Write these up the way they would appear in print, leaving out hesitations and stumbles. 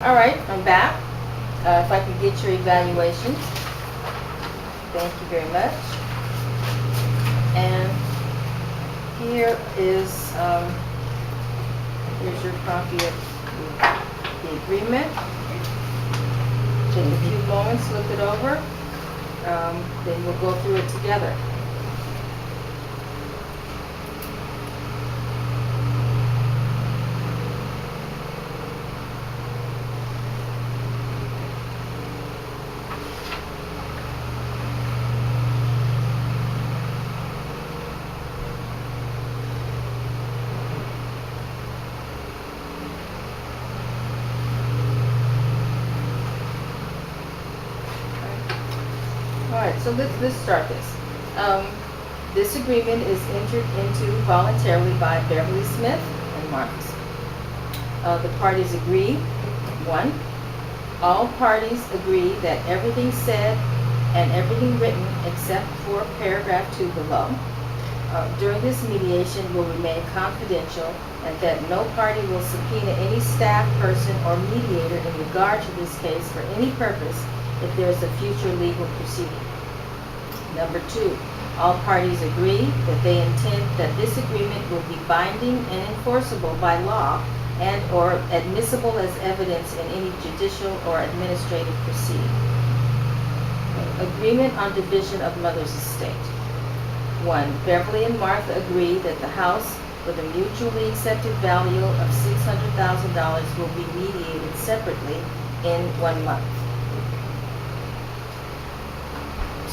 All right, I'm back. If I can get your evaluations. Thank you very much. And here is, here's your copy of the agreement. Take a few moments, look it over. Then we'll go through it together. All right, so let's start this. This agreement is entered into voluntarily by Beverly Smith and Marcus. The parties agree. 1, all parties agree that everything said and everything written except for paragraph 2 below during this mediation will remain confidential, and that no party will subpoena any staff person or mediator in regard to this case for any purpose if there is a future legal proceeding. Number 2, all parties agree that they intend that this agreement will be binding and enforceable by law and or admissible as evidence in any judicial or administrative proceeding. Agreement on division of mother's estate. 1, Beverly and Martha agree that the house with a mutually accepted value of $600,000 will be mediated separately in 1 month.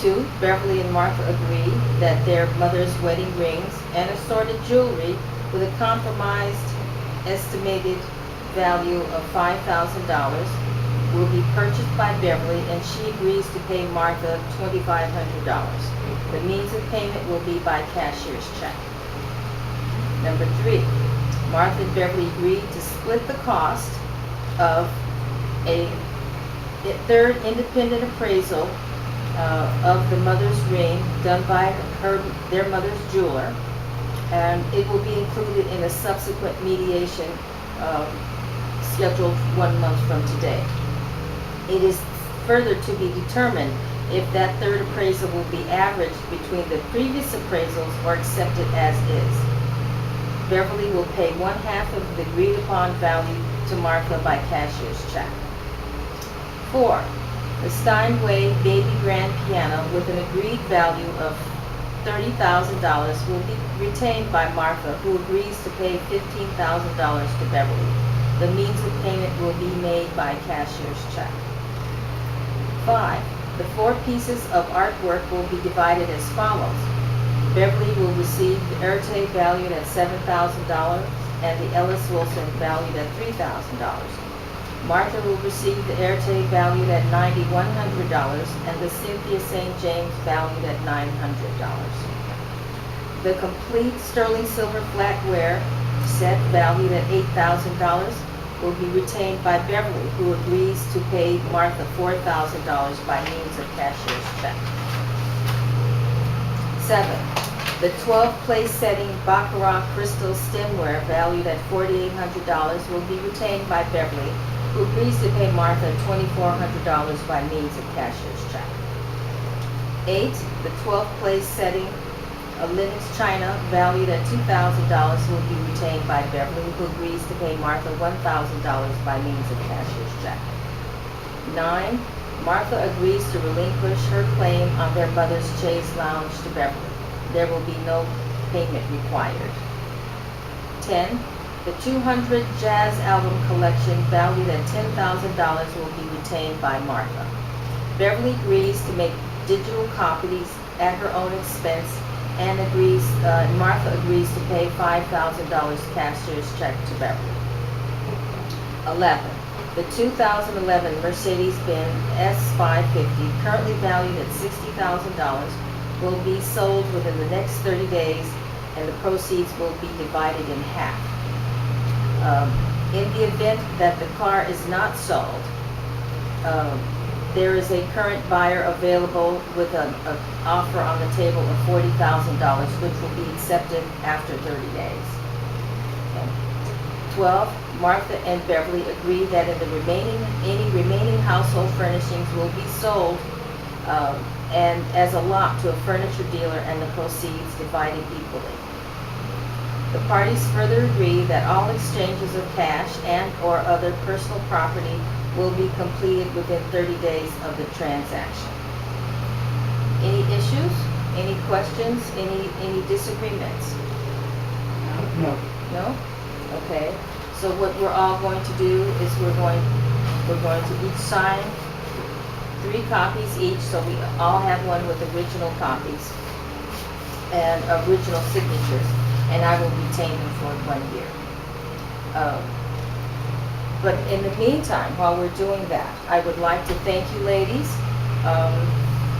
2, Beverly and Martha agree that their mother's wedding rings and assorted jewelry with a compromised estimated value of $5,000 will be purchased by Beverly, and she agrees to pay Martha $2,500. The means of payment will be by cashier's check. Number 3, Martha and Beverly agreed to split the cost of a third independent appraisal of the mother's ring done by their mother's jeweler, and it will be included in a subsequent mediation scheduled 1 month from today. It is further to be determined if that third appraisal will be averaged between the previous appraisals or accepted as is. Beverly will pay 1/2 of the agreed upon value to Martha by cashier's check. 4, the Steinway Baby Grand Piano with an agreed value of $30,000 will be retained by Martha, who agrees to pay $15,000 to Beverly. The means of payment will be made by cashier's check. 5, the 4 pieces of artwork will be divided as follows. Beverly will receive the Erte valued at $7,000 and the Ellis Wilson valued at $3,000. Martha will receive the Erte valued at $9,100 and the Cynthia St. James valued at $900. The complete sterling silver flatware set valued at $8,000 will be retained by Beverly, who agrees to pay Martha $4,000 by means of cashier's check. 7, the 12 place setting Baccarat crystal stemware valued at $4,800 will be retained by Beverly, who agrees to pay Martha $2,400 by means of cashier's check. 8, the 12 place setting a Lenox china valued at $2,000 will be retained by Beverly, who agrees to pay Martha $1,000 by means of cashier's check. 9, Martha agrees to relinquish her claim on their mother's chaise lounge to Beverly. There will be no payment required. 10, the 200 jazz album collection valued at $10,000 will be retained by Martha. Beverly agrees to make digital copies at her own expense and Martha agrees to pay $5,000 cashier's check to Beverly. 11, the 2011 Mercedes-Benz S550, currently valued at $60,000, will be sold within the next 30 days, and the proceeds will be divided in half. In the event that the car is not sold, there is a current buyer available with an offer on the table of $40,000, which will be accepted after 30 days. Okay. 12, Martha and Beverly agree that any remaining household furnishings will be sold and as a lot to a furniture dealer and the proceeds divided equally. The parties further agree that all exchanges of cash and/or other personal property will be completed within 30 days of the transaction. Any issues? Any questions? Any disagreements? No. No? Okay. So what we're all going to do is we're going to each sign 3 copies each, so we all have one with original copies and original signatures, and I will retain them for 1 year. But in the meantime, while we're doing that, I would like to thank you ladies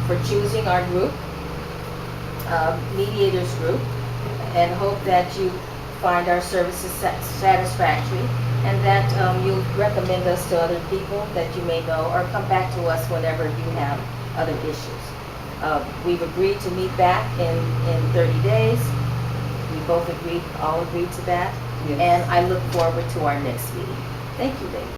for choosing our group, mediators group, and hope that you find our services satisfactory and that you'll recommend us to other people that you may know or come back to us whenever you have other issues. We've agreed to meet back in 30 days. We both all agreed to that. Yes. And I look forward to our next meeting. Thank you, ladies.